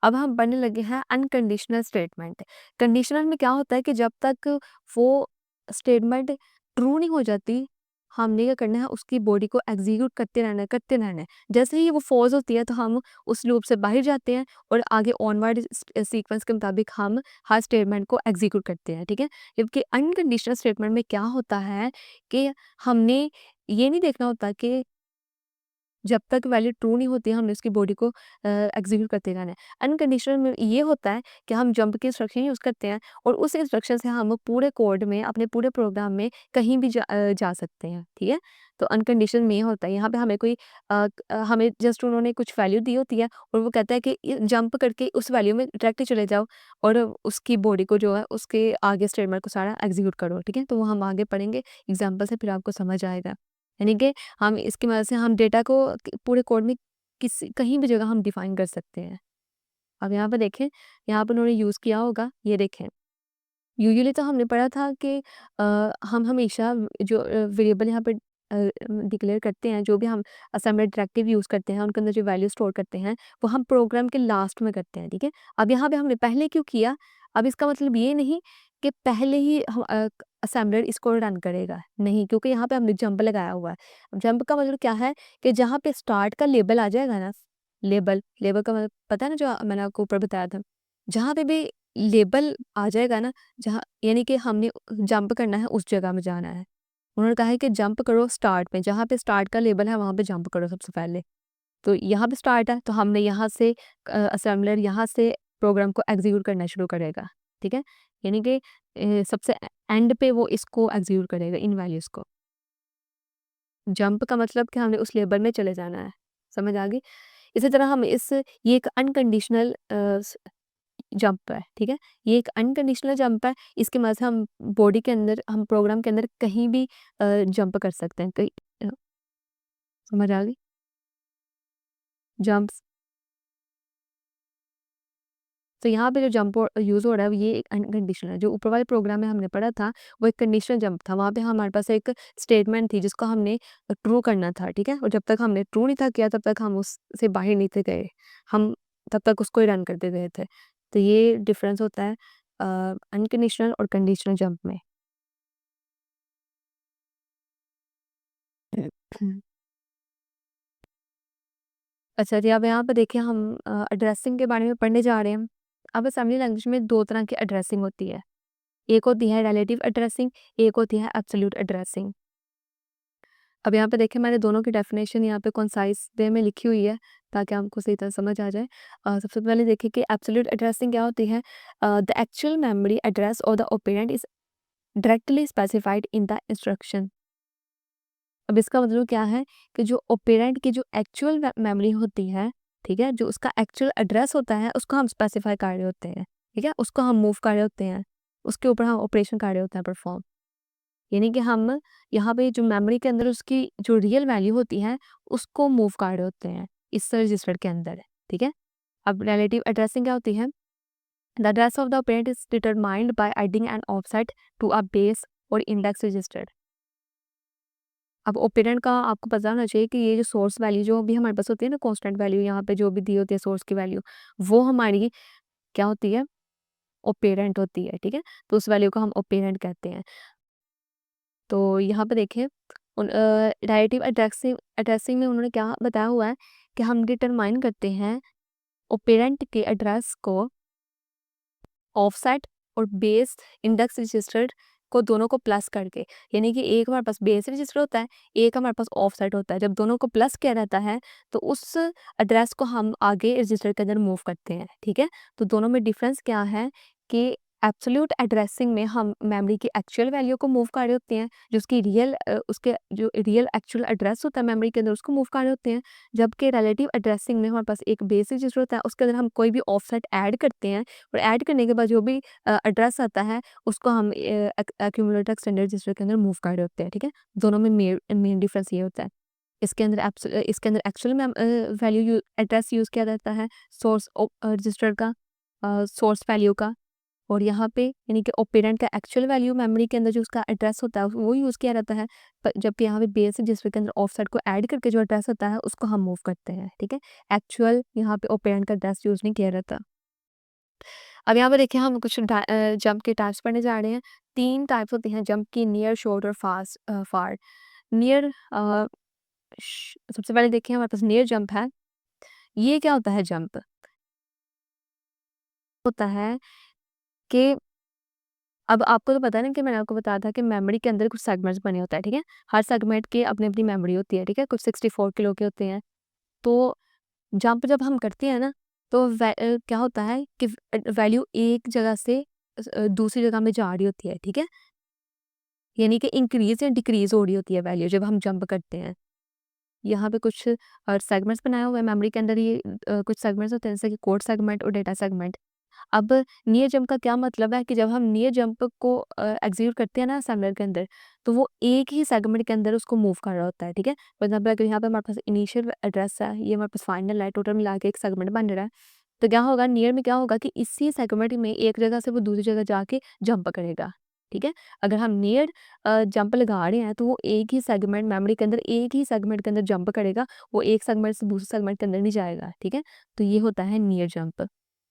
अब हम पढ़ने लगे हैं अनकंडीशनल स्टेटमेंट। कंडीशनल में क्या होता है कि जब तक वो स्टेटमेंट ट्रू नहीं हो जाती, हमने क्या करना है, उसकी बॉडी को एग्ज़ीक्यूट करते रहना है, करते रहना है। जैसे ही वो फ़ॉल्स होती है तो हम उस लूप से बाहर जाते हैं और आगे ऑनवर्ड सीक्वेंस के मुताबिक हम हर स्टेटमेंट को एग्ज़ीक्यूट करते हैं, ठीक है? जबकि अनकंडीशनल स्टेटमेंट में क्या होता है कि हमने ये नहीं देखना होता कि जब तक वैल्यू ट्रू नहीं होती है हमने उसकी बॉडी को एग्जीक्यूट करते रहना है। अनकंडीशनल में ये होता है कि हम जंप की इंस्ट्रक्शन यूज़ करते हैं और उस इंस्ट्रक्शन से हम पूरे कोड में अपने पूरे प्रोग्राम में कहीं भी जा सकते हैं, ठीक है? तो अनकंडीशनल में ये होता है, यहाँ पे हमें कोई हमें जस्ट उन्होंने कुछ वैल्यू दी होती है और वो कहता है कि जंप करके उस वैल्यू में डायरेक्टली चले जाओ और उसकी बॉडी को जो है उसके आगे स्टेटमेंट को सारा एग्जीक्यूट करो, ठीक है? तो वो हम आगे पढ़ेंगे एग्जाम्पल से, फिर आपको समझ आएगा। यानी कि हम इसकी मदद से हम डेटा को पूरे कोड में किसी कहीं भी जगह हम डिफाइन कर सकते हैं। अब यहाँ पे देखें, यहाँ पे उन्होंने यूज़ किया होगा, ये देखें। यूजुअली तो हमने पढ़ा था कि हम हमेशा जो वेरिएबल यहाँ पे डिक्लेयर करते हैं, जो भी हम असेंबली डायरेक्टिव यूज़ करते हैं, उनके अंदर जो वैल्यू स्टोर करते हैं, वो हम प्रोग्राम के लास्ट में करते हैं, ठीक है? अब यहाँ पे हमने पहले क्यों किया? अब इसका मतलब ये नहीं कि पहले ही असेंबलर इसको रन करेगा, नहीं, क्योंकि यहाँ पे हमने जंप लगाया हुआ है। अब जंप का मतलब क्या है कि जहाँ पे स्टार्ट का लेबल आ जाएगा ना, लेबल का मतलब पता है ना, जो मैंने आपको ऊपर बताया था। जहाँ पे भी लेबल आ जाएगा ना, जहाँ यानी कि हमने जंप करना है, उस जगह में जाना है। उन्होंने कहा है कि जंप करो स्टार्ट में, जहाँ पे स्टार्ट का लेबल है वहाँ पे जंप करो सबसे पहले। तो यहाँ पे स्टार्ट है, तो हमने यहाँ से असेंबलर यहाँ से प्रोग्राम को एग्ज़ीक्यूट करना शुरू करेगा, ठीक है? यानी कि सबसे एंड पे वो इसको एग्ज़ीक्यूट करेगा इन वैल्यूज़ को। जंप का मतलब कि हमने उस लेबल में चले जाना है, समझ आ गई? इसी तरह हम ये एक अनकंडीशनल जंप है, ठीक है? ये एक अनकंडीशनल जंप है, इसकी मदद से हम बॉडी के अंदर, हम प्रोग्राम के अंदर कहीं भी जंप कर सकते हैं, कहीं अ, समझ आ गई? जंप्स, तो यहाँ पे जो जंप यूज़ हो रहा है, ये एक अनकंडीशनल है। जो ऊपर वाले प्रोग्राम में हमने पढ़ा था, वो एक कंडीशनल जंप था। वहाँ पे हमारे पास एक स्टेटमेंट थी जिसको हमने ट्रू करना था, ठीक है? और जब तक हमने ट्रू नहीं था किया, तब तक हम उससे बाहर नहीं थे गए। हम तब तक उसको ही रन करते गए थे। तो ये डिफरेंस होता है अनकंडीशनल और कंडीशनल जंप में। अच्छा जी, अब यहाँ पे देखिए हम एड्रेसिंग के बारे में पढ़ने जा रहे हैं। अब असेंबली लैंग्वेज में 2 तरह की एड्रेसिंग होती है। एक होती है रिलेटिव एड्रेसिंग, एक होती है एब्सोल्यूट एड्रेसिंग। अब यहाँ पे देखिए मैंने दोनों की डेफिनेशन यहाँ पे कंसाइज़ वे में लिखी हुई है, ताकि हमको सही तरह समझ आ जाए। सबसे पहले देखिए कि एब्सोल्यूट एड्रेसिंग क्या होती है? द एक्चुअल मेमोरी एड्रेस और the operand is directly specified in the instruction. अब इसका मतलब क्या है कि जो ऑपरेंड की जो एक्चुअल मेमोरी होती है, ठीक है? जो उसका एक्चुअल एड्रेस होता है, उसको हम स्पेसिफाई कर रहे होते हैं, ठीक है? उसको हम मूव कर रहे होते हैं, उसके ऊपर हम ऑपरेशन कर रहे होते हैं परफॉर्म। यानी कि हम यहाँ पे जो मेमोरी के अंदर उसकी जो रियल वैल्यू होती है, उसको मूव कर रहे होते हैं, इस रजिस्टर के अंदर, ठीक है? अब रिलेटिव एड्रेसिंग क्या होती है? The address of the operand is determined by adding an offset to a base और इंडेक्स रजिस्टर। अब ऑपरेंड का आपको पता होना चाहिए कि ये जो सोर्स वैल्यू जो भी हमारे पास होती है ना, कांस्टेंट वैल्यू यहाँ पे जो भी दी होती है सोर्स की वैल्यू, वो हमारी क्या होती है? ऑपरेंड होती है, ठीक है? तो उस वैल्यू को हम ऑपरेंड कहते हैं। तो यहाँ पे देखिए रिलेटिव एड्रेसिंग एड्रेसिंग में उन्होंने क्या बताया हुआ है कि हम डिटरमाइन करते हैं ऑपरेंड के एड्रेस को ऑफसेट और बेस इंडेक्स रजिस्टर को, दोनों को प्लस करके। यानी कि एक हमारे पास बेस रजिस्टर होता है, एक हमारे पास ऑफसेट होता है। जब दोनों को प्लस किया रहता है, तो उस एड्रेस को हम आगे रजिस्टर के अंदर मूव करते हैं, ठीक है? तो दोनों में डिफरेंस क्या है कि एब्सोल्यूट एड्रेसिंग में हम मेमोरी की एक्चुअल वैल्यू को मूव कर रहे होते हैं, जो उसकी उसके जो रियल एक्चुअल एड्रेस होता है मेमोरी के अंदर, उसको मूव कर रहे होते हैं। जबकि रिलेटिव एड्रेसिंग में हमारे पास एक बेस रजिस्टर होता है, उसके अंदर हम कोई भी ऑफसेट ऐड करते हैं और ऐड करने के बाद जो भी एड्रेस आता है, उसको हम एक्यूमुलेटर एक्सटेंडेड रजिस्टर के अंदर मूव कर रहे होते हैं, ठीक है? दोनों में मेन डिफरेंस ये होता है। इसके अंदर एक्चुअल में वैल्यू एड्रेस यूज़ किया जाता है सोर्स रजिस्टर का, सोर्स वैल्यू का। और यहाँ पे यानी कि ऑपरेंड का एक्चुअल वैल्यू मेमोरी के अंदर जो उसका एड्रेस होता है, वो यूज़ किया जाता है। जबकि यहाँ पे बेस रजिस्टर के अंदर ऑफसेट को ऐड करके जो एड्रेस होता है, उसको हम मूव करते हैं, ठीक है? एक्चुअल यहाँ पे ऑपरेंड का एड्रेस यूज़ नहीं किया जाता। अब यहाँ पे देखिए हम कुछ जंप के टाइप्स पढ़ने जा रहे हैं। 3 टाइप्स होती हैं जंप की, नियर, शॉर्ट और फार। नियर सबसे पहले देखिए हमारे पास नियर जंप है। ये क्या होता है जंप? होता है कि अब आपको तो पता है ना कि मैंने आपको बताया था कि मेमोरी के अंदर कुछ सेगमेंट्स बने होते हैं, ठीक है? हर सेगमेंट की अपनी-अपनी मेमोरी होती है, ठीक है? कुछ 64 किलो के होते हैं। तो जंप जब हम करते हैं ना, तो क्या होता है कि वैल्यू एक जगह से दूसरी जगह में जा रही होती है, ठीक है? यानी कि इंक्रीज़ या डिक्रीज़ हो रही होती है वैल्यू जब हम जंप करते हैं। यहाँ पे कुछ सेगमेंट्स बनाया हुआ है मेमोरी के अंदर, ये कुछ सेगमेंट्स होते हैं जैसे कि कोड सेगमेंट और डेटा सेगमेंट। अब नियर जंप का क्या मतलब है कि जब हम नियर जंप को एग्ज़ीक्यूट करते हैं ना असेंबलर के अंदर, तो वो एक ही सेगमेंट के अंदर उसको मूव कर रहा होता है, ठीक है? फॉर एग्ज़ाम्पल अगर यहाँ पे हमारे पास इनिशियल एड्रेस है, ये हमारे पास फाइनल है, टोटल मिला के एक सेगमेंट बन रहा है। तो क्या होगा नियर में क्या होगा कि इसी सेगमेंट में एक जगह से वो दूसरी जगह जाके जंप करेगा, ठीक है? अगर हम नियर जंप लगा रहे हैं तो वो एक ही सेगमेंट मेमोरी के अंदर एक ही सेगमेंट के अंदर जंप करेगा, वो एक सेगमेंट से दूसरे सेगमेंट के अंदर नहीं जाएगा, ठीक है? तो ये होता है नियर जंप।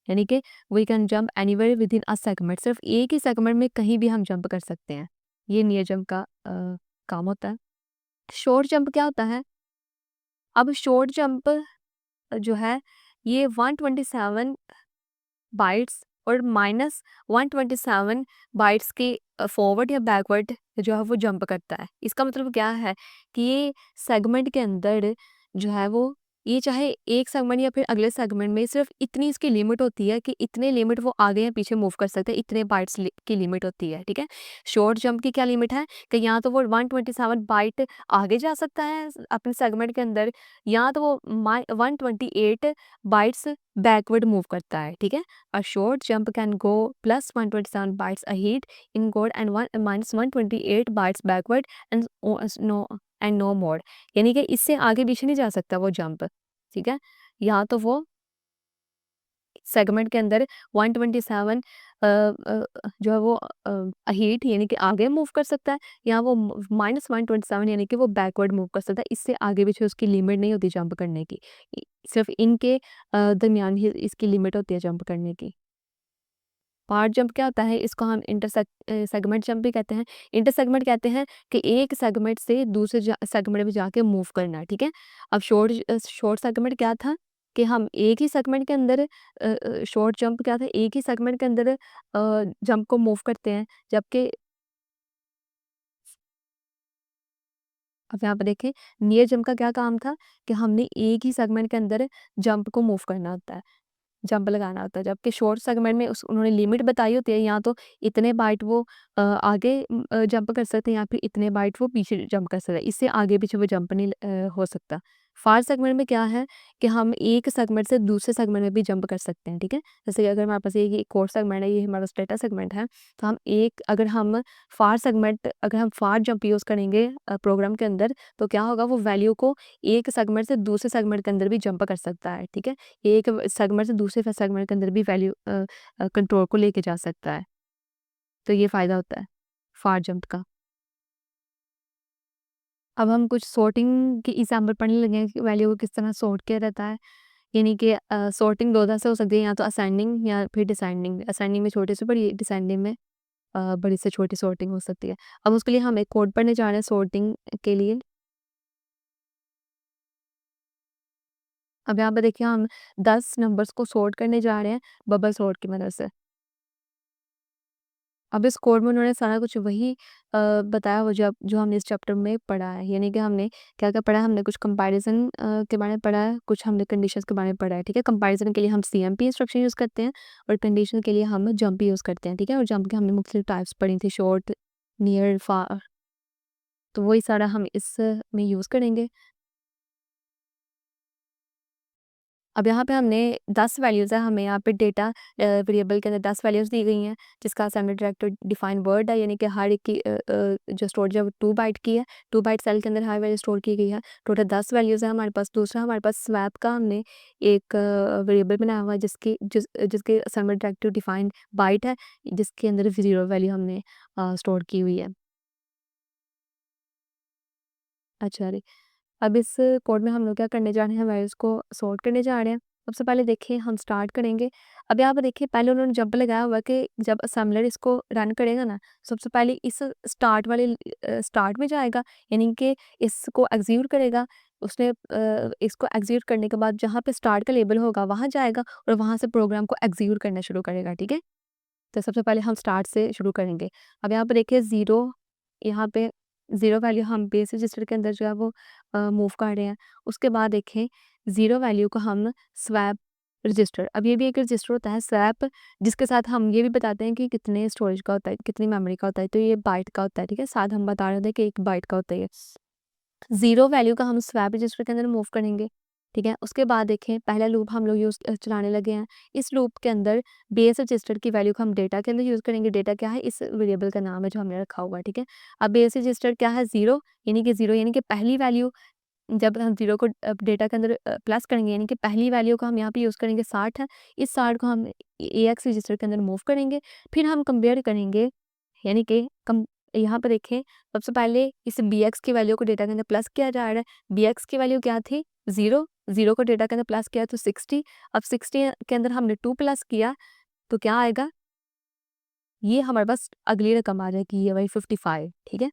यानी कि we can jump anywhere within a segment, सिर्फ एक ही सेगमेंट में कहीं भी हम जंप कर सकते हैं। ये नियर जंप का काम होता है। शॉर्ट जंप क्या होता है? अब शॉर्ट जंप जो है ये 127 बाइट्स और -127 बाइट्स के फॉरवर्ड या बैकवर्ड जो है वो जंप करता है। इसका मतलब क्या है कि ये सेगमेंट के अंदर जो है वो ये चाहे एक सेगमेंट या फिर अगले सेगमेंट में सिर्फ इतनी इसकी लिमिट होती है कि इतने लिमिट वो आगे या पीछे मूव कर सकते हैं, इतने बाइट्स की लिमिट होती है, ठीक है? शॉर्ट जंप की क्या लिमिट है कि या तो वो 127 बाइट आगे जा सकता है अपने सेगमेंट के अंदर, या तो वो 128 बाइट्स बैकवर्ड मूव करता है, ठीक है? A short jump can go +127 bytes ahead in code and -128 bytes backward and no more। यानी कि इससे आगे पीछे नहीं जा सकता वो जंप, ठीक है? या तो वो सेगमेंट के अंदर 127 जो है वो अहेड यानी कि आगे मूव कर सकता है, या वो -127 यानी कि वो बैकवर्ड मूव कर सकता है। इससे आगे पीछे उसकी लिमिट नहीं होती जंप करने की। सिर्फ इनके दरमियान ही इसकी लिमिट होती है जंप करने की। पार्ट जंप क्या होता है? इसको हम सेगमेंट जंप भी कहते हैं। इंटर सेगमेंट कहते हैं कि एक सेगमेंट से दूसरे सेगमेंट में जाके मूव करना, ठीक है? अब शॉर्ट सेगमेंट क्या था कि हम एक ही सेगमेंट के अंदर शॉर्ट जंप क्या था, एक ही सेगमेंट के अंदर जंप को मूव करते हैं, जबकि अब यहाँ पे देखें नियर जंप का क्या काम था कि हमने एक ही सेगमेंट के अंदर जंप को मूव करना होता है। जंप लगाना होता है, जबकि शॉर्ट सेगमेंट में उस उन्होंने लिमिट बताई होती है, या तो इतने बाइट वो आगे जंप कर सकते हैं या फिर इतने बाइट वो पीछे जंप कर सकते हैं। इससे आगे पीछे वो जंप नहीं हो सकता। फार सेगमेंट में क्या है कि हम एक सेगमेंट से दूसरे सेगमेंट में भी जंप कर सकते हैं, ठीक है? जैसे कि अगर हमारे पास ये कोर सेगमेंट है, ये हमारा पास डेटा सेगमेंट है, तो अगर हम फार जंप यूज़ करेंगे प्रोग्राम के अंदर, तो क्या होगा वो वैल्यू को एक सेगमेंट से दूसरे सेगमेंट के अंदर भी जंप कर सकता है, ठीक है? एक सेगमेंट से दूसरे सेगमेंट के अंदर भी वैल्यू कंट्रोल को लेके जा सकता है। तो ये फ़ायदा होता है फार जंप का। अब हम कुछ सॉर्टिंग की एग्ज़ाम्पल पढ़ने लगे हैं कि वैल्यू को किस तरह सॉर्ट किया जाता है। यानी कि सॉर्टिंग 2 तरह से हो सकती है, या तो असेंडिंग या फिर डिसेंडिंग। असेंडिंग में छोटे से बड़ी, डिसेंडिंग में बड़ी से छोटी सॉर्टिंग हो सकती है। अब उसके लिए हम एक कोड पढ़ने जा रहे हैं सॉर्टिंग के लिए। अब यहाँ पे देखिए हम 10 नंबर्स को सॉर्ट करने जा रहे हैं बबल सॉर्ट की मदद से। अब इस कोड में उन्होंने सारा कुछ वही बताया हो जो हमने इस चैप्टर में पढ़ा है। यानी कि हमने क्या-क्या पढ़ा है, हमने कुछ कंपैरिज़न के बारे में पढ़ा है, कुछ हमने कंडीशंस के बारे में पढ़ा है, ठीक है? कंपैरिज़न के लिए हम सीएमपी इंस्ट्रक्शन यूज़ करते हैं और कंडीशन के लिए हम जंप यूज़ करते हैं, ठीक है? और जंप की हमने मुख्तलिफ टाइप्स पढ़ी थी, शॉर्ट, नियर, फार, तो वही सारा हम इसमें यूज़ करेंगे। अब यहाँ पे हमने 10 वैल्यूज़ है, हमें यहाँ पे डेटा वेरिएबल के अंदर 10 वैल्यूज़ दी गई हैं, जिसका असेंबली डायरेक्टर डिफाइन वर्ड है, यानी कि हर एक की जो स्टोरेज है वो 2 बाइट की है, 2 बाइट सेल के अंदर हर वैल्यू स्टोर की गई है। टोटल 10 वैल्यूज़ है हमारे पास। दूसरा हमारे पास स्वैप का हमने एक वेरिएबल बनाया हुआ है जिसके असेंबली डायरेक्टर डिफाइंड बाइट है, जिसके अंदर 0 वैल्यू हमने स्टोर की हुई है। अच्छा जी। अब इस कोड में हम लोग क्या करने जा रहे हैं, वैल्यूज़ को सॉर्ट करने जा रहे हैं। सबसे पहले देखिए हम स्टार्ट करेंगे। अब यहाँ पे देखिए पहले उन्होंने जंप लगाया हुआ है कि जब असेंबलर इसको रन करेगा ना, सबसे पहले इस स्टार्ट में जाएगा, यानी कि इसको एग्ज़ीक्यूट करेगा। उसने इसको एग्ज़ीक्यूट करने के बाद जहाँ पे स्टार्ट का लेबल होगा वहाँ जाएगा और वहाँ से प्रोग्राम को एग्ज़ीक्यूट करना शुरू करेगा, ठीक है? तो सबसे पहले हम स्टार्ट से शुरू करेंगे। अब यहाँ पे देखिए 0, यहाँ पे 0 वैल्यू हम बेस रजिस्टर के अंदर जो है वो मूव कर रहे हैं। उसके बाद देखें 0 वैल्यू को हम स्वैप रजिस्टर, अब ये भी एक रजिस्टर होता है स्वैप, जिसके साथ हम ये भी बताते हैं कि कितने स्टोरेज का होता है, कितनी मेमोरी का होता है, तो ये बाइट का होता है, ठीक है। साथ हम बता रहे थे कि 1 बाइट का होता है ये। 0 वैल्यू का हम स्वैप रजिस्टर के अंदर मूव करेंगे, ठीक है। उसके बाद देखें पहला लूप हम लोग चलाने लगे हैं। इस लूप के अंदर बेस रजिस्टर की वैल्यू को हम डेटा के अंदर यूज़ करेंगे। डेटा क्या है? इस वेरिएबल का नाम है जो हमने रखा हुआ है, ठीक है। अब बेस रजिस्टर क्या है? 0, यानी कि 0 यानी कि पहली वैल्यू, जब हम 0 को डेटा के अंदर प्लस करेंगे, यानी कि पहली वैल्यू को हम यहाँ पे यूज़ करेंगे 60 है। इस 60 को हम AX रजिस्टर के अंदर मूव करेंगे। फिर हम कंपेयर करेंगे, यानी कि कम यहाँ पे देखें सबसे पहले इस BX की वैल्यू को डेटा के अंदर प्लस किया जा रहा है। BX की वैल्यू क्या थी? 0, 0 को डेटा के अंदर प्लस किया तो 60। अब 60 के अंदर हमने 2 प्लस किया तो क्या आएगा? ये हमारे पास अगली रकम आ जाएगी, ये वही 55, ठीक है।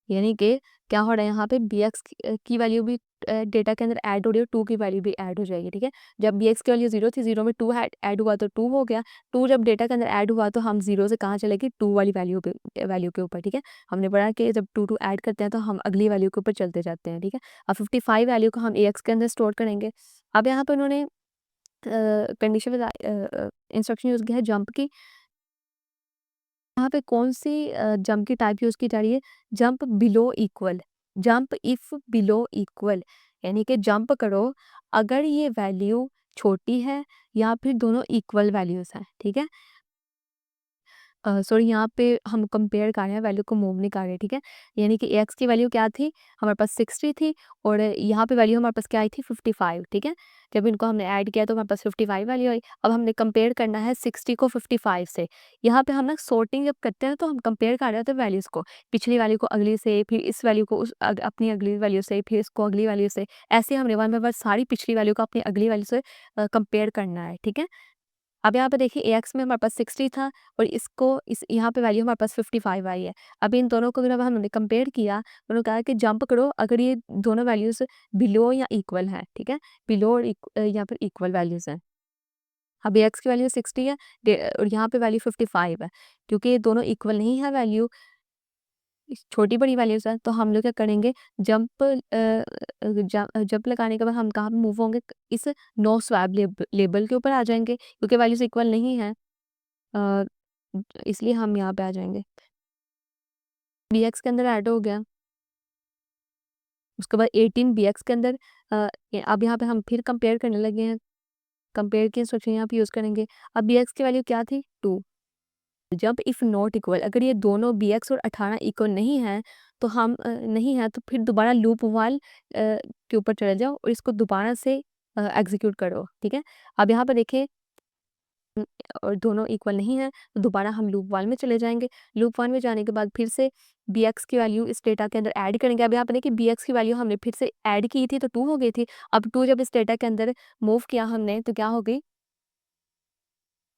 यानी कि क्या हो रहा है यहाँ पे BX की वैल्यू भी डेटा के अंदर ऐड हो रही है, 2 की वैल्यू भी ऐड हो जाएगी, ठीक है। जब BX की वैल्यू 0 थी, 0 में 2 ऐड हुआ तो 2 हो गया। 2 जब डेटा के अंदर ऐड हुआ तो हम 0 से कहाँ चले गए? 2 वाली वैल्यू के ऊपर, ठीक है। हमने पढ़ा कि जब 2 ऐड करते हैं तो हम अगली वैल्यू के ऊपर चलते जाते हैं, ठीक है। अब 55 वैल्यू को हम AX के अंदर स्टोर करेंगे। अब यहाँ पे उन्होंने कंडीशनल इंस्ट्रक्शन यूज़ किया है जंप की। यहाँ पे कौन-सी जंप की टाइप यूज़ की जा रही है? Jump below equal, jump if below equal, यानी कि जंप करो अगर ये वैल्यू छोटी है या फिर दोनों इक्वल वैल्यूज़ हैं, ठीक है। सॉरी, यहाँ पे हम कंपेयर कर रहे हैं, वैल्यू को मूव नहीं कर रहे, ठीक है। यानी कि एक्स की वैल्यू क्या थी? हमारे पास 60 थी और यहाँ पे वैल्यू हमारे पास क्या आई थी? 55, ठीक है। जब इनको हमने ऐड किया तो हमारे पास 55 वैल्यू आई। अब हमने कंपेयर करना है 60 को 55 से। यहाँ पे हम ना सॉर्टिंग जब करते हैं तो हम कंपेयर कर रहे होते हैं वैल्यूज़ को, पिछली वैल्यू को अगली से, फिर इस वैल्यू को अपनी अगली वैल्यू से, फिर इसको अगली वैल्यू से। ऐसे हमने वन बाय वन सारी पिछली वैल्यू को अपनी अगली वैल्यू से कंपेयर करना है, ठीक है। अब यहाँ पे देखिए AX में हमारे पास 60 था और इसको इस यहाँ पे वैल्यू हमारे पास 55 आई है। अब इन दोनों को जब हमने कंपेयर किया तो उन्होंने कहा कि जंप करो अगर ये दोनों वैल्यूज़ बिलो या इक्वल हैं, ठीक है? बिलो और या फिर इक्वल वैल्यूज़ हैं। अब AX की वैल्यू 60 है और यहाँ पे वैल्यू 55 है। क्योंकि ये दोनों इक्वल नहीं है वैल्यू, छोटी बड़ी वैल्यूज़ हैं, तो हम लोग क्या करेंगे? जंप लगाने के बाद हम कहाँ पे मूव होंगे? इस नो स्वैप लेबल के ऊपर आ जाएँगे, क्योंकि वैल्यूज़ इक्वल नहीं है। अ, इसलिए हम यहाँ पे आ जाएँगे। BX के अंदर ऐड हो गया, उसके बाद 18 BX के अंदर अब यहाँ पे हम फिर कंपेयर करने लगे हैं, कंपेयर की इंस्ट्रक्शन यहाँ पे यूज़ करेंगे। अब BX की वैल्यू क्या थी? 2। जब इफ़ नॉट इक्वल, अगर ये दोनों BX और 18 इक्वल नहीं हैं, तो हम नहीं है तो फिर दोबारा लूप व्हाइल के ऊपर चले जाओ और इसको दोबारा से एग्ज़ीक्यूट करो, ठीक है? अब यहाँ पे देखिए और दोनों इक्वल नहीं है तो दोबारा हम लूप 1 में चले जाएँगे। लूप 1 में जाने के बाद फिर से BX की वैल्यू इस डेटा के अंदर ऐड करेंगे। अब यहाँ पे देखिए BX की वैल्यू हमने फिर से ऐड की थी तो 2 हो गई थी। अब 2 जब इस डेटा के अंदर मूव किया हमने तो क्या हो गई?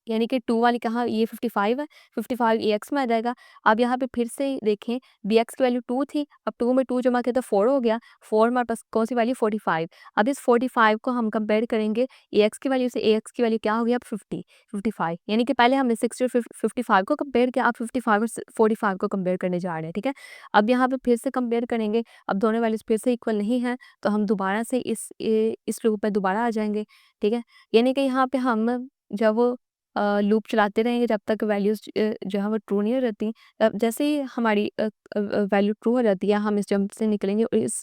यानी कि 2 वाली कहाँ, ये 55 है, 55 AX में आ जाएगा। अब यहाँ पे फिर से देखें BX की वैल्यू 2 थी, अब 2 में 2 जमा किया तो 4 हो गया, 4 हमारे पास कौन-सी वैल्यू 45। अब इस 45 को हम कंपेयर करेंगे AX की वैल्यू से, AX की वैल्यू क्या हो गई अब 50, 55 यानी कि पहले हमने 60 और 55 को कंपेयर किया, अब 55 और 45 को कंपेयर करने जा रहे हैं, ठीक है। अब यहाँ पे फिर से कंपेयर करेंगे, अब दोनों वैल्यूज़ फिर से इक्वल नहीं है, तो हम दोबारा से इस लूप में दोबारा आ जाएँगे, ठीक है। यानी कि यहाँ पे हम जब लूप चलाते रहेंगे जब तक वैल्यूज़ जो है वो ट्रू नहीं हो जाती। जैसे ही हमारी वैल्यू ट्रू हो जाती है, हम इस जंप से निकलेंगे और इस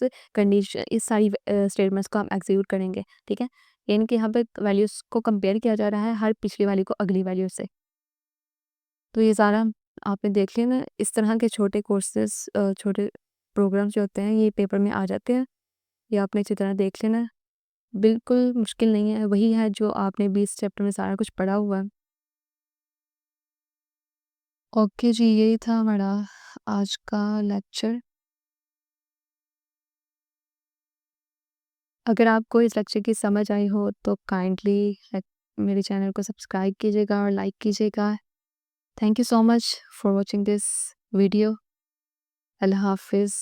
सारी स्टेटमेंट्स को हम एग्ज़ीक्यूट करेंगे, ठीक है? यानी कि यहाँ पे वैल्यूज़ को कंपेयर किया जा रहा है हर पिछली वैल्यू को अगली वैल्यू से। तो ये सारा आपने देख लिया ना, इस तरह के छोटे कोर्सेज़ छोटे प्रोग्राम्स जो होते हैं ये पेपर में आ जाते हैं। ये आपने अच्छी तरह देख लेना है। बिल्कुल मुश्किल नहीं है, वही है जो आपने 20 चैप्टर में सारा कुछ पढ़ा हुआ है। ओके जी, यही था हमारा आज का लेक्चर। अगर आपको इस लेक्चर की समझ आई हो तो काइंडली मेरे चैनल को सब्सक्राइब कीजिएगा और लाइक कीजिएगा। Thank you so much for watching this video. अल्लाह हाफ़िज़।